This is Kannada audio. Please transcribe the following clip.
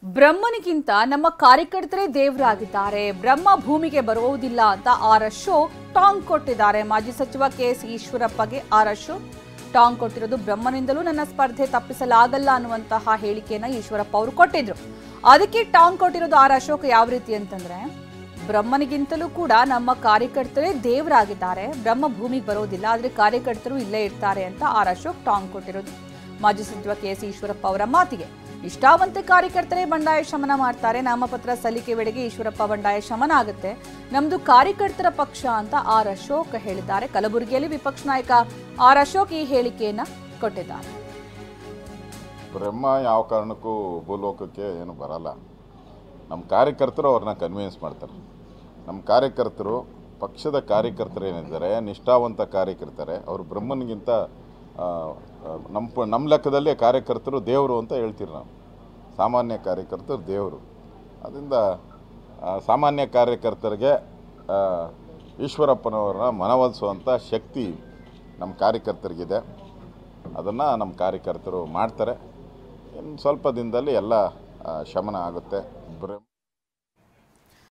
ಬ್ರಹ್ಮನಿಗಿಂತ ನಮ್ಮ ಕಾರ್ಯಕರ್ತರೇ ದೇವರಾಗಿದ್ದಾರೆ. ಬ್ರಹ್ಮ ಭೂಮಿಗೆ ಬರುವುದಿಲ್ಲ ಅಂತ ಆರ್ ಅಶೋಕ್ ಟಾಂಗ್ ಕೊಟ್ಟಿದ್ದಾರೆ. ಮಾಜಿ ಸಚಿವ ಕೆಎಸ್ ಈಶ್ವರಪ್ಪಗೆ ಆರ್ ಅಶೋಕ್ ಟಾಂಗ್ ಕೊಟ್ಟಿರೋದು ಬ್ರಹ್ಮನಿಂದಲೂ ನನ್ನ ಸ್ಪರ್ಧೆ ತಪ್ಪಿಸಲಾಗಲ್ಲ ಅನ್ನುವಂತಹ ಹೇಳಿಕೆಯನ್ನ ಈಶ್ವರಪ್ಪ ಅವರು ಕೊಟ್ಟಿದ್ರು. ಅದಕ್ಕೆ ಟಾಂಗ್ ಕೊಟ್ಟಿರೋದು ಆರ್ ಅಶೋಕ್ ಯಾವ ರೀತಿ ಅಂತಂದ್ರೆ, ಬ್ರಹ್ಮನಿಗಿಂತಲೂ ಕೂಡ ನಮ್ಮ ಕಾರ್ಯಕರ್ತರೇ ದೇವರಾಗಿದ್ದಾರೆ. ಬ್ರಹ್ಮ ಭೂಮಿಗೆ ಬರೋದಿಲ್ಲ, ಆದ್ರೆ ಕಾರ್ಯಕರ್ತರು ಇಲ್ಲೇ ಇರ್ತಾರೆ ಅಂತ ಆರ್ ಅಶೋಕ್ ಟಾಂಗ್ ಕೊಟ್ಟಿರೋದು. ಮಾಜಿ ಸಚಿವ ಕೆಎಸ್ ಈಶ್ವರಪ್ಪ ಅವರ ಮಾತಿಗೆ ನಿಷ್ಠಾವಂತ ಕಾರ್ಯಕರ್ತರೇ ಬಂಡಾಯ ಶಮನ ಮಾಡ್ತಾರೆ. ನಾಮಪತ್ರ ಸಲ್ಲಿಕೆ ವೇಳೆಗೆ ಈಶ್ವರಪ್ಪ ಬಂಡಾಯ ಶಮನ ಆಗುತ್ತೆ. ನಮ್ದು ಕಾರ್ಯಕರ್ತರ ಪಕ್ಷ ಅಂತ ಆರ್ ಅಶೋಕ್ ಹೇಳಿದ್ದಾರೆ. ಕಲಬುರಗಿಯಲ್ಲಿ ವಿಪಕ್ಷ ನಾಯಕ ಆರ್ ಅಶೋಕ್ ಈ ಹೇಳಿಕೆಯನ್ನ ಕೊಟ್ಟಿದ್ದಾರೆ. ಬ್ರಹ್ಮ ಯಾವ ಕಾರಣಕ್ಕೂ ಭೂಲೋಕಕ್ಕೆ ಏನು ಬರಲ್ಲ. ನಮ್ಮ ಕಾರ್ಯಕರ್ತರು ಅವ್ರನ್ನ ಕನ್ವಿನ್ಸ್ ಮಾಡ್ತಾರೆ. ನಮ್ಮ ಕಾರ್ಯಕರ್ತರು, ಪಕ್ಷದ ಕಾರ್ಯಕರ್ತರು ಏನಿದ್ದಾರೆ, ನಿಷ್ಠಾವಂತ ಕಾರ್ಯಕರ್ತರೆ. ಅವರು ಬ್ರಹ್ಮನಿಗಿಂತ ನಮ್ಮ ಲೆಕ್ಕದಲ್ಲಿ ಕಾರ್ಯಕರ್ತರು ದೇವರು ಅಂತ ಹೇಳ್ತೀರಿ ನಾವು. ಸಾಮಾನ್ಯ ಕಾರ್ಯಕರ್ತರು ದೇವರು. ಅದರಿಂದ ಸಾಮಾನ್ಯ ಕಾರ್ಯಕರ್ತರಿಗೆ ಈಶ್ವರಪ್ಪನವ್ರನ್ನ ಮನವೊಲಿಸುವಂಥ ಶಕ್ತಿ ನಮ್ಮ ಕಾರ್ಯಕರ್ತರಿಗಿದೆ. ಅದನ್ನು ನಮ್ಮ ಕಾರ್ಯಕರ್ತರು ಮಾಡ್ತಾರೆ. ಇನ್ನು ಸ್ವಲ್ಪ ದಿನದಲ್ಲಿ ಎಲ್ಲ ಶಮನ ಆಗುತ್ತೆ.